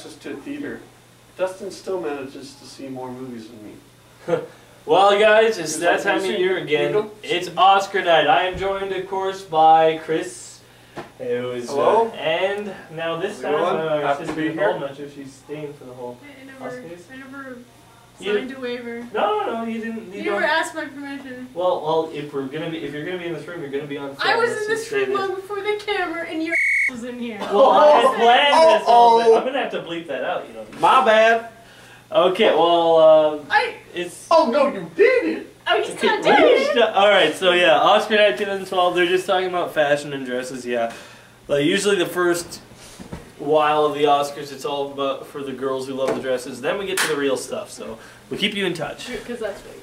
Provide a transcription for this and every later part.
access to a theater. Dustin still manages to see more movies than me. Well, guys, it's that time of year again. It's Oscar night. I am joined, of course, by Chris, who is hello. And now this time, my sister Nicole. I'm not sure if she's staying for the whole Oscars. I never signed a waiver. No, you didn't. You never asked my permission. Well, if you're gonna be in this room, you're gonna be on film. I was in this room long before the camera, and your was in here. Well, I had planned this all day. I'm gonna have to bleep that out, you know. My bad. Okay, well, it's... Oh, no, you didn't! Oh, you still did it! Alright, so yeah, Oscar night 2012, they're just talking about fashion and dresses, yeah. Like, usually the first while of the Oscars, it's all about for the girls who love the dresses. Then we get to the real stuff, so we'll keep you in touch. Because that's big.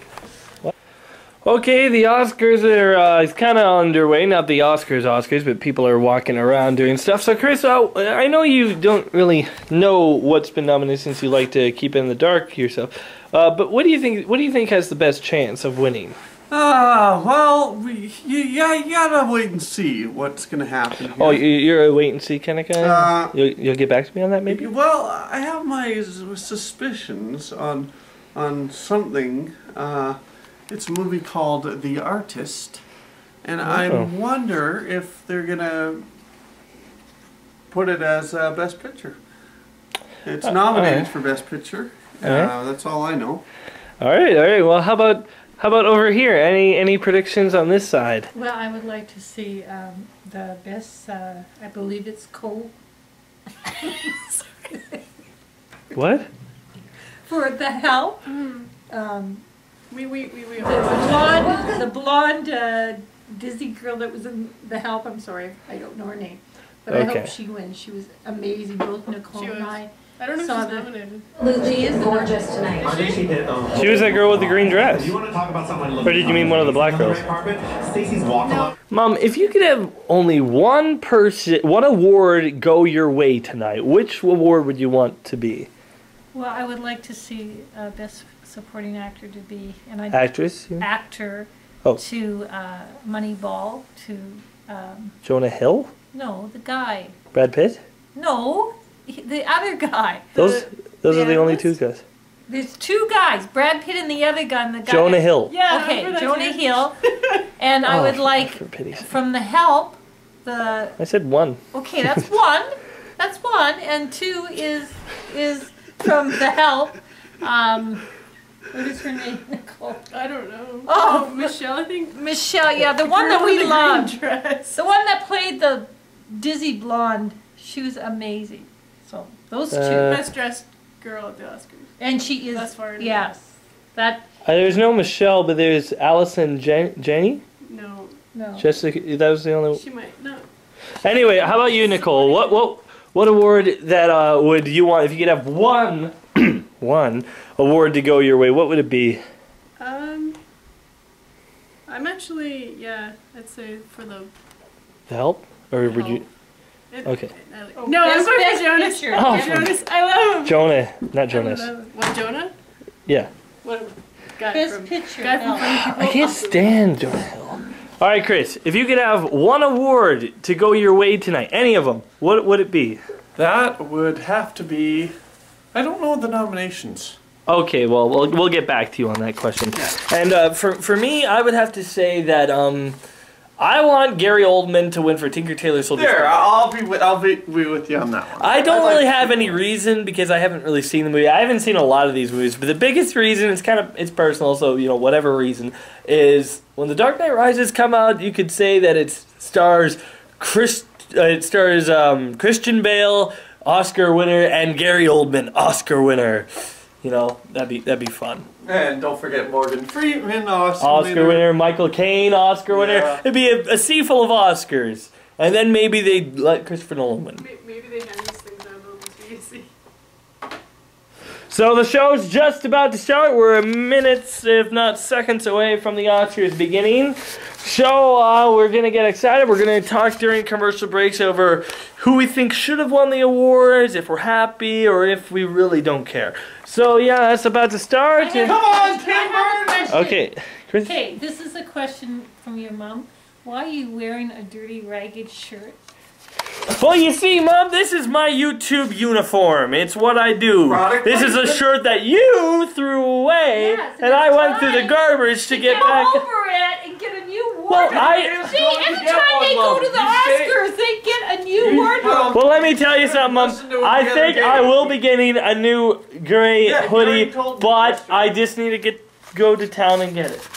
Okay, the Oscars are kind of underway. Not the Oscars, but people are walking around doing stuff. So, Chris, I know you don't really know what's been nominated since you like to keep it in the dark yourself. But what do you think? What do you think has the best chance of winning? Well, you gotta wait and see what's gonna happen here. Oh, you're a wait and see kind of guy. You'll get back to me on that, maybe. Well, I have my suspicions on something. It's a movie called The Artist, and I wonder if they're gonna put it as Best Picture. It's nominated for Best Picture. That's all I know. All right. Well, how about over here? Any predictions on this side? Well, I would like to see the best. I believe it's What? For The Help. The blonde Disney girl that was in The Help. I'm sorry, I don't know her name, but I hope she wins. She was amazing. Both Nicole and I don't know if she's nominated. She is gorgeous tonight. She was that girl with the green dress. You want to talk about something Or did you mean one of the black girls? Stacey's walking up. Mom, if you could have only one award go your way tonight, which award would you want to be? Well, I would like to see Best Supporting Actor to be Actress? Yeah. Actor to Moneyball to Jonah Hill? No, the guy. Brad Pitt? No, the other guy. Those are the only two guys. There's two guys, Brad Pitt and the other guy. And the guy Jonah Hill. Yeah. Okay, Jonah Hill. And I would like from The Help. I said one. Okay, that's one. That's one, and two is from The Help. What is her name, Nicole? I don't know. Oh, Michelle, I think. Michelle, yeah, the one that we loved. The one that played the dizzy blonde. She was amazing. So those two. Best dressed girl at the Oscars. And she is. That's far. Yes. That. There's no Michelle, but there's Allison Janney. No. Jessica. That was the only. She might not. Anyway, how about you, Nicole? What award that would you want if you could have one one award to go your way? What would it be? I'm actually I'd say for The Help, or would you? Okay. No, I'm going for Jonas. Jonas, I love him. Jonah, not Jonas. What, Jonah? Yeah. What? Best picture. I can't stand Jonah Hill. All right, Chris, if you could have one award to go your way tonight, any of them, what would it be? That would have to be... I don't know the nominations. Okay, well, we'll get back to you on that question. And for me, I would have to say that I want Gary Oldman to win for Tinker Tailor Soldier. There, I'll be with you on that one. I don't really have any reason because I haven't really seen the movie. I haven't seen a lot of these movies, but the biggest reason, it's personal, so whatever reason, is when The Dark Knight Rises come out, you could say that it stars Christian Bale, Oscar winner, and Gary Oldman, Oscar winner. That'd be fun. And don't forget Morgan Freeman, Oscar winner, Michael Caine, Oscar winner. It'd be a sea full of Oscars. And then maybe they'd let Christopher Nolan win. Maybe they hand these things out on the BBC. So the show's just about to start. We're minutes, if not seconds, away from the Oscars beginning. So we're going to get excited. We're going to talk during commercial breaks over who we think should have won the awards, if we're happy, or if we really don't care. So yeah, that's about to start. Come on, Tim! Okay, Chris. Okay, this is a question from your mom. Why are you wearing a dirty, ragged shirt? Well, you see, Mom, this is my YouTube uniform. It's what I do. This is a shirt that you threw away, and I went through the garbage to get back. Over it and get a new wardrobe. Well, See, every time they go to the Oscars, they get a new wardrobe. Well, let me tell you something, Mom. I think I will be getting a new gray hoodie, but I just need to go to town and get it.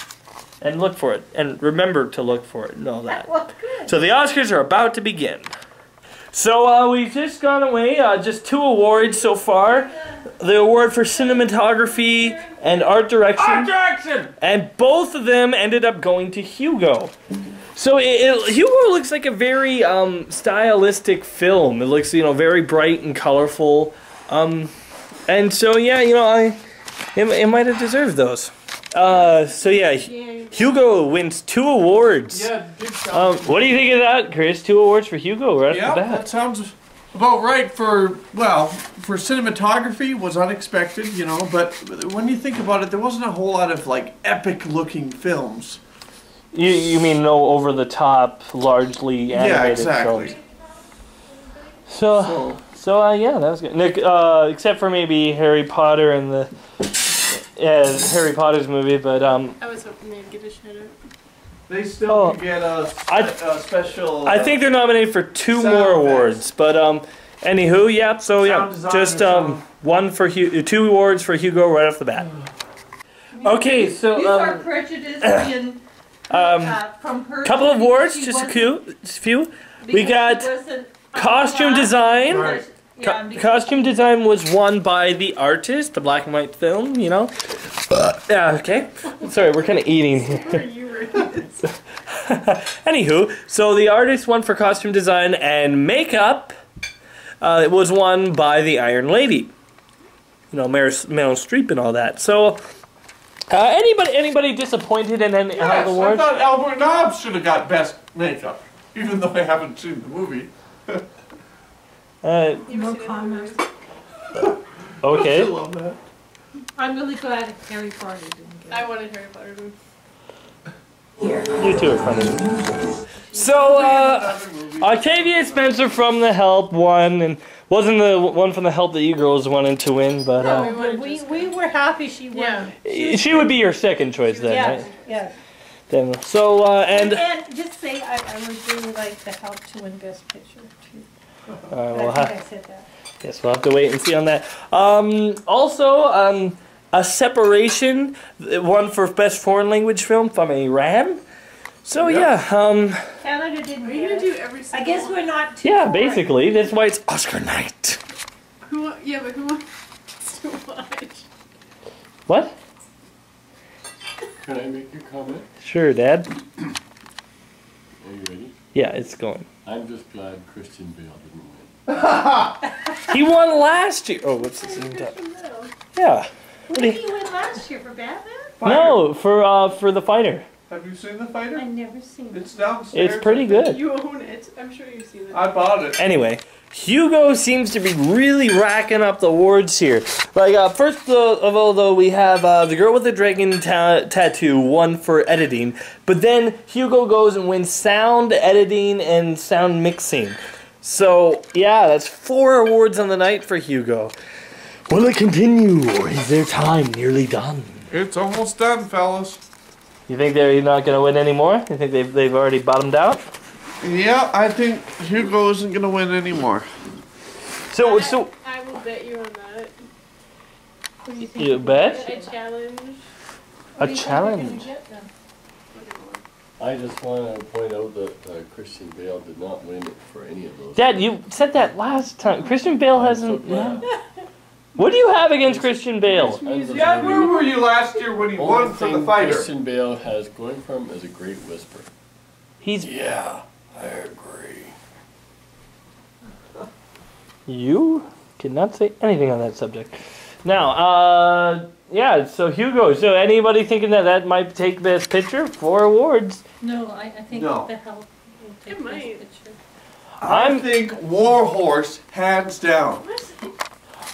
And look for it. And remember to look for it and all that. Well, good. So the Oscars are about to begin. So we've just gone away, just 2 awards so far. The award for cinematography and art direction. Art direction! And both of them ended up going to Hugo. So Hugo looks like a very stylistic film. It looks, very bright and colorful. And so, yeah, it might have deserved those. So yeah, Hugo wins 2 awards. Yeah, big job. What do you think of that, Chris? 2 awards for Hugo right off the bat. That sounds about right for cinematography was unexpected, but when you think about it, there wasn't a whole lot of epic looking films. You mean no over the top, largely animated films? So yeah, that was good. Nick, except for maybe Harry Potter and the Harry Potter's movie, but I was hoping they'd get a shout out. They still could get a special. I think they're nominated for 2 more awards, but anywho, yeah. So yeah, just 2 awards for Hugo right off the bat. Okay, so These are prejudiced in from her. Couple of awards, just a few. We got costume design. Right. Costume design was won by The Artist, the black and white film, Yeah, okay. Sorry, we're kind of eating here. Anywho, so The Artist won for costume design, and makeup it was won by The Iron Lady. Meryl Streep and all that. So, anybody disappointed in any of the awards? I thought Albert Nobbs should have got best makeup, even though I haven't seen the movie. No comment. Okay. I love that. I'm really glad Harry Potter didn't get it. I wanted Harry Potter to. You two are funny. So, Octavia Spencer from The Help won, and wasn't the one from The Help that you girls wanted to win, but we were happy she won. Yeah. she would be your second choice then, right? Yes. Then, so, And just say I would really like The Help to win Best Picture too. we'll I think I said that. Guess we'll have to wait and see on that. Also, A Separation won for Best Foreign Language Film from Iran. So yeah, Canada didn't Are you get gonna it. do every I single guess one? we're not too yeah, far. basically that's why it's Oscar Night. Who wants to watch? What? Can I make a comment? Sure, Dad. Are you ready? Yeah, it's going. I'm just glad Christian Bale didn't win. He won last year. Oh, what's his name? Yeah. What did he win last year for Batman? No, for The Fighter. Have you seen The Fighter? I've never seen it. It's downstairs. It's pretty good. You own it. I'm sure you've seen it. I bought it. Anyway, Hugo seems to be really racking up the awards here. First of all, though, we have The Girl with the Dragon Tattoo won for editing, but then Hugo goes and wins sound editing and sound mixing. So, yeah, that's 4 awards on the night for Hugo. Will it continue, or is their time nearly done? It's almost done, fellas. You think they're not going to win anymore? You think they've already bottomed out? Yeah, I think Hugo isn't going to win anymore. So I will bet you on that. What do you think? You bet? A challenge. A challenge. I just want to point out that Christian Bale did not win it for any of those. Dad, you said that last time. Christian Bale hasn't. glad. What do you have against Christian Bale? Yeah, where were you last year when he won for The Fighter? Christian Bale has going for him is a great whisper. He's. Yeah, I agree. You cannot say anything on that subject. Now, yeah. So Hugo. So anybody thinking that might take Best Picture? 4 awards. No, I think No. The Help will take It Best might. Picture. I think Warhorse, hands down.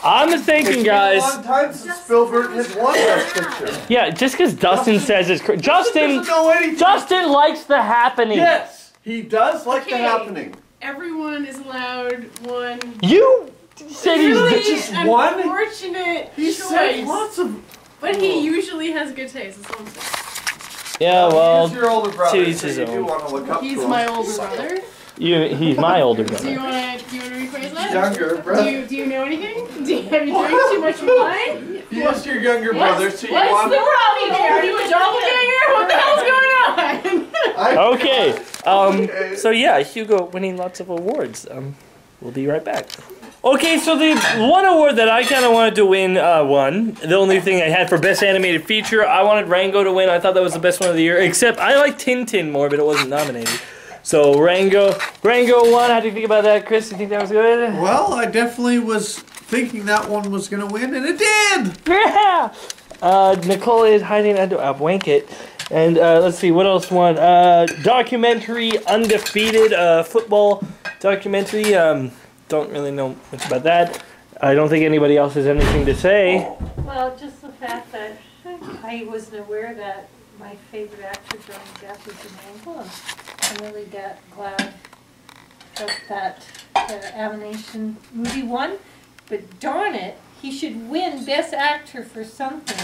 I'm thinking, guys. It's been a long time since Spielberg has won Best Picture. Yeah, just because Dustin says it's Justin. doesn't know anything. Justin likes The Happening. Yes, he does like The Okay. Happening. everyone is allowed one. You said Really he's just one? unfortunate He said choice. lots of. But he usually has good taste. That's all I'm saying. Yeah, well, he's your older brother, to each so his you do own. want to look up He's to him. my older brother. He's my older Do you brother. wanna rephrase that? Younger brother. Do you know anything? Have you drank too much wine? He is your younger brother, so you What's want. the problem here? Are you a doppelganger? What the hell's going on? Okay. Okay. So yeah, Hugo winning lots of awards. We'll be right back. Okay, so the one award that I kind of wanted to win won. The only thing I had for Best Animated Feature, I wanted Rango to win. I thought that was the best one of the year. Except I like Tintin more, but it wasn't nominated. So Rango won. How do you think about that, Chris? You think that was good? Well, I definitely was thinking that one was gonna win, and it did. Yeah. Nicole is hiding under a blanket. And let's see, what else won? Documentary, Undefeated, football documentary. Don't really know much about that. I don't think anybody else has anything to say. Well, just the fact that I wasn't aware that my favorite actor Johnny Depp was in England. I'm really glad that Animation movie won. But darn it, he should win Best Actor for something.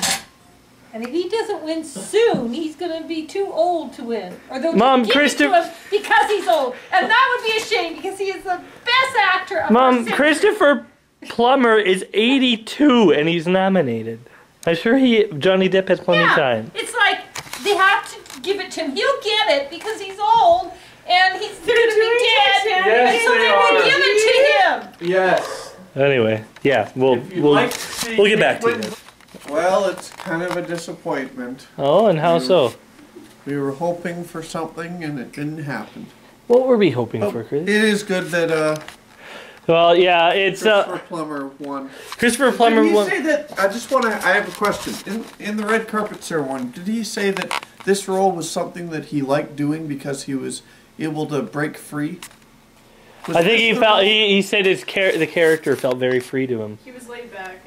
And if he doesn't win soon, he's going to be too old to win. Or they'll Mom, give it to him because he's old. And that would be a shame because he is the best actor of our century. Christopher Plummer is 82 and he's nominated. I'm sure Johnny Depp has plenty of time. It's like they have to give it to him. He'll get it because he's old and he's going to be dead. Yes, and so they they are. will give it to him. Yes. Anyway, yeah, we'll get back to it. Well, it's kind of a disappointment. Oh, and how so? We were hoping for something, and it didn't happen. What were we hoping for, Chris? It is good that Well, yeah, it's Christopher Plummer won. Christopher Plummer Did he won. say that? I have a question. In the red carpet ceremony, did he say that this role was something that he liked doing because he was able to break free? I think he said the character felt very free to him. He was laid back.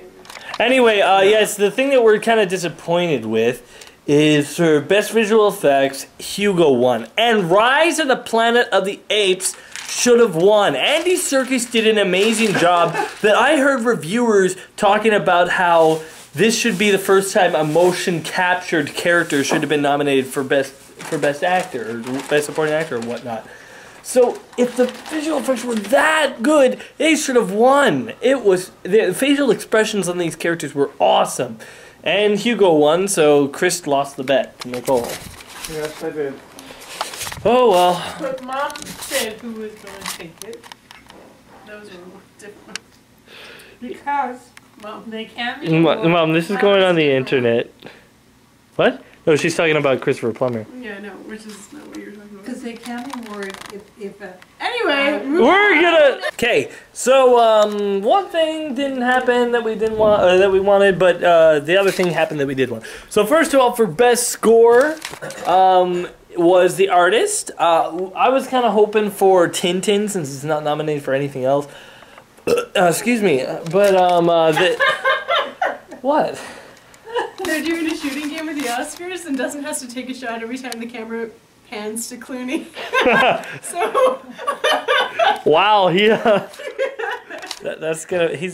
Anyway, yes, the thing that we're kind of disappointed with is for Best Visual Effects, Hugo won. And Rise of the Planet of the Apes should have won. Andy Serkis did an amazing job that I heard reviewers talking about how this should be the first time a motion captured character should have been nominated for best actor or best supporting actor or whatnot. So if the visual effects were that good, they should have won. The facial expressions on these characters were awesome. And Hugo won, so Chris lost the bet to Nicole. Yes, I did. Oh well. But Mom said who was going to take it. Those are different. Because Mom, they can't be. Mom, this is going on the internet. What? No, she's talking about Christopher Plummer. yeah, no, which is not what you're talking about. Because they can't be worried if Anyway, We're gonna. Okay, so one thing didn't happen that we didn't want, that we wanted, but the other thing happened that we did want. So first of all, for best score, was The Artist. I was kind of hoping for Tintin since it's not nominated for anything else. Excuse me, but what? they're doing a shooting game with the Oscars and Dustin has to take a shot every time the camera pans to Clooney. So. Wow, he's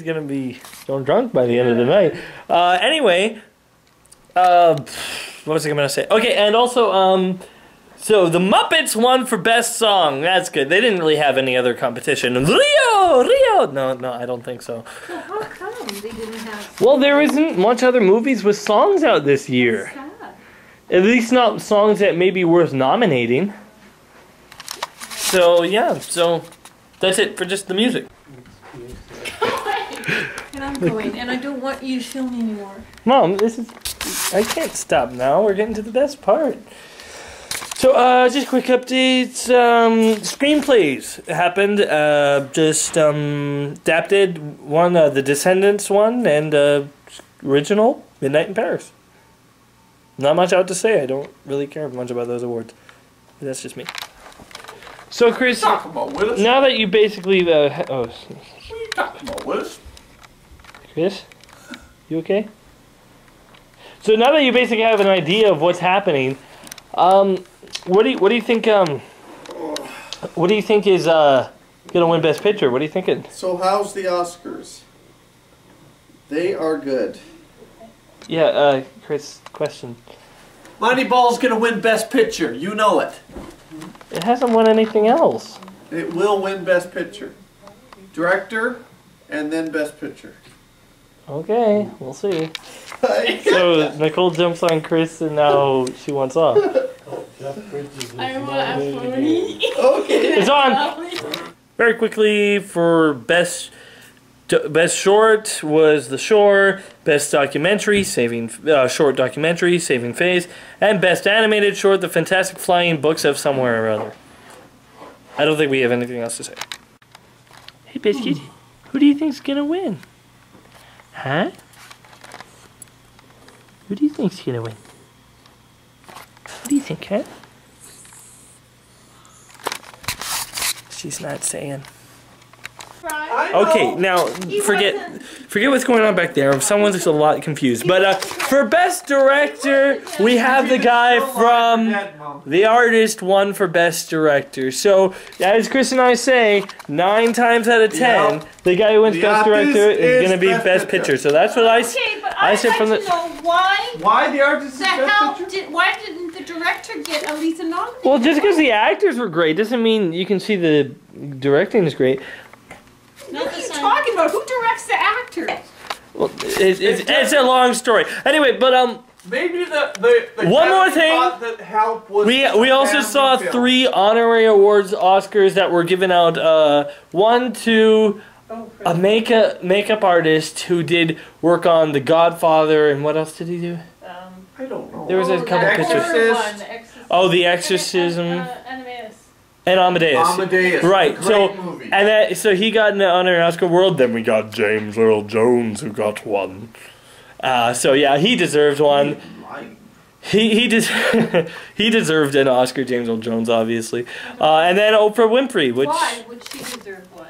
gonna be stone drunk by the end of the night. Anyway, what was I gonna say? Okay, and also, so the Muppets won for best song. That's good. They didn't really have any other competition. Rio. No, I don't think so. Well, how come they didn't have? Well, there isn't much other movies with songs out this year. Sad. At least not songs that may be worth nominating. So yeah, so that's it for just the music. And I'm going, and I don't want you to film me anymore. Mom, I can't stop now. We're getting to the best part. So, just quick updates. Screenplays happened. Adapted one, The Descendants one, and original, Midnight in Paris. Not much out to say. I don't really care much about those awards. But that's just me. So, Chris, Talk about Willis. now that you basically... What are you talking about, Willis? Chris? You okay? So now that you basically have an idea of what's happening, what do you think? What do you think is gonna win Best Picture. What are you thinking? So how's the Oscars? They are good. Yeah, Chris, question. Moneyball's gonna win Best Picture. You know it. It hasn't won anything else. It will win Best Picture. Director, and then Best Picture. Okay, we'll see. So Nicole jumps on Chris and now she wants off. I want a pony. Okay. It's on! Very quickly, for Best Short was The Shore, Best Documentary, Short Documentary, Saving Faith, and Best Animated Short, The Fantastic Flying Books of Somewhere or Other. I don't think we have anything else to say. Hey, Biscuit, who do you think's gonna win? Huh? Who do you think's gonna win? What do you think, huh? She's not saying. Okay, now forget what's going on back there. Someone's a lot confused. But for Best Director, we have the guy from The Artist won for Best Director. So as Chris and I say, 9 times out of 10, the guy who wins Best Director is going to be Best Picture. So that's what I said. Okay, but I'd like to know why the Artist is Best Picture. Why didn't the director get at least a nomination? Well, just because the actors were great doesn't mean you can see the directing is great. What are you talking about? Who directs the actors? Well, it's a long story. Anyway, but maybe the one more thing. That help was We also saw 3 honorary awards Oscars that were given out. One to a makeup artist who did work on The Godfather, and what else did he do? I don't know. There was a couple pictures. Oh, The Exorcism. And Amadeus. Right. So movie. and so he got an honorary Oscar World. Then we got James Earl Jones who got one. So yeah, he deserved one. He deserved an Oscar. James Earl Jones, obviously. And then Oprah Winfrey, which why would she deserve one?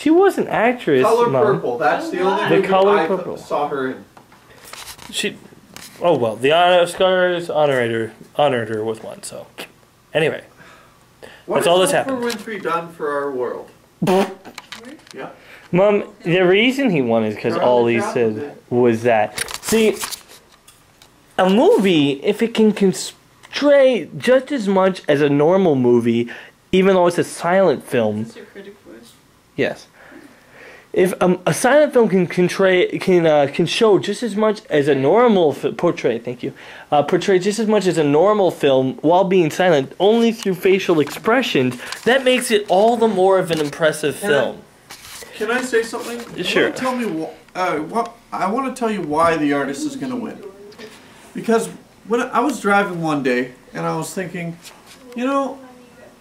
she was an actress. Color Mom. Purple. That's the only The movie Color I Purple. saw her in. She. Oh well, the Oscars honored her with one. So anyway. That's all that's happened. What has Oprah Winfrey done for our world? Yeah. Mom, the reason he won is because all he said was that. See, a movie, if it can stray just as much as a normal movie, even though it's a silent film. Is this your critic voice? Yes. If a silent film can show just as much as a normal portray just as much as a normal film while being silent only through facial expressions, that makes it all the more of an impressive film. Can I say something? Sure. Tell me I want to tell you why The Artist is going to win. Because when I was driving one day and I was thinking, you know,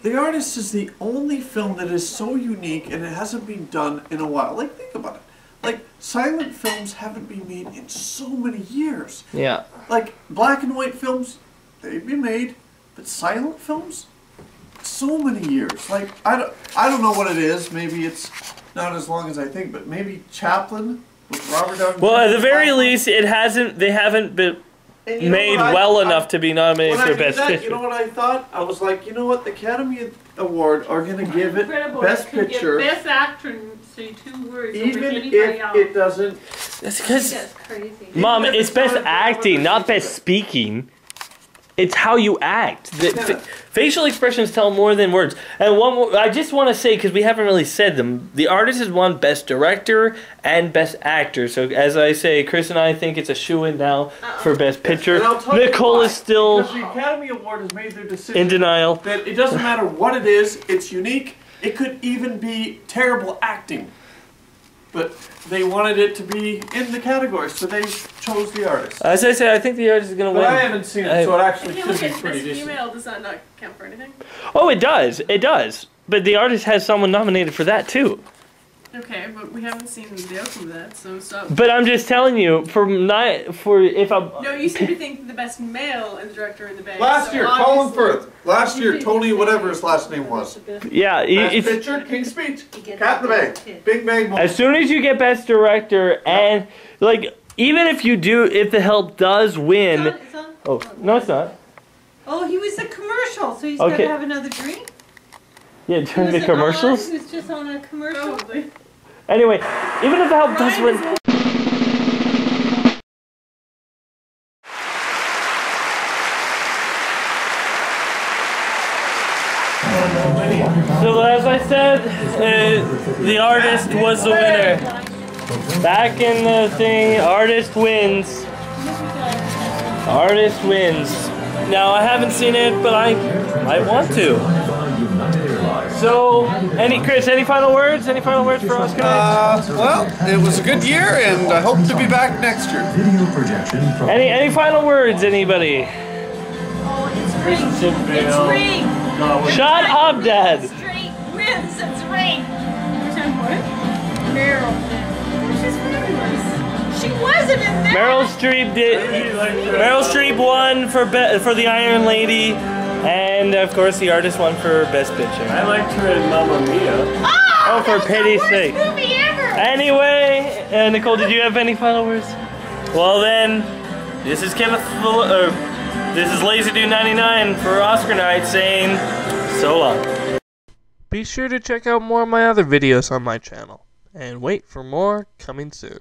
The Artist is the only film that is so unique and it hasn't been done in a while. Like, think about it. Like, silent films haven't been made in so many years. Yeah. Like, black and white films, they've been made, but silent films, so many years. Like, I don't know what it is. Maybe it's not as long as I think, but maybe Chaplin with Robert Downey Jr. Well, at the very least, they haven't been made well enough to be nominated for Best Picture. You know what I thought? I was like, you know what? The Academy Award are going to give it Best Picture. Best Actor and say 2 words even over if anybody else. it doesn't. That's because, That's crazy. Mom, it's best acting, not best speaking. It's how you act. Facial expressions tell more than words. And one more, I just want to say, because we haven't really said them, The Artist has won Best Director and Best Actor. So as I say, Chris and I think it's a shoo-in now for Best Picture. Nicole is still because the Academy Award has made their decision in denial. That it doesn't matter what it is, it's unique. It could even be terrible acting. But they wanted it to be in the category, so they chose The Artist. As I say, I think The Artist is going to win. But I haven't seen it, so it actually If you should look be at pretty Best decent. Female, does that not count for anything? Oh, it does. It does. But The Artist has someone nominated for that, too. Okay, but we haven't seen the outcome of that, so stop. But I'm just telling you, if I'm... No, you seem to think the best male and the director in the band. Last year, Colin Firth. Last year, Tony, whatever his last name was. Yeah, Best it's... Picture, King's Speech, Cat in the Bag, Big Bang Boom. As soon as you get Best Director and, like, even if The Help does win... It's on? Oh, no it's not. Oh, he was a commercial, so he's Okay. got to have another drink? Yeah, during the commercials? He was just on a commercial. Probably. Anyway, even if the help does win. So as I said, the artist was the winner. Back in the thing, artist wins. Artist wins. Now I haven't seen it, but I want to. So, Chris, any final words? Any final words for Oscar Night? Well, it was a good year, and I hope to be back next year. Video projection from Any final words, anybody? Oh, it's ring. It's ring. Shut up, Dad. Straight wins. It's ring. What? Meryl. She's fabulous. She wasn't in that. Meryl Streep did. Meryl Streep won for the Iron Lady, and of course the artist won for Best Picture. I liked her in Mamma Mia. Oh, for pity's sake. Worst movie ever. Anyway, Nicole, did you have any final words? Well then, this is this is Lazy Dude 99 for Oscar Night saying so long. Be sure to check out more of my other videos on my channel, and wait for more coming soon.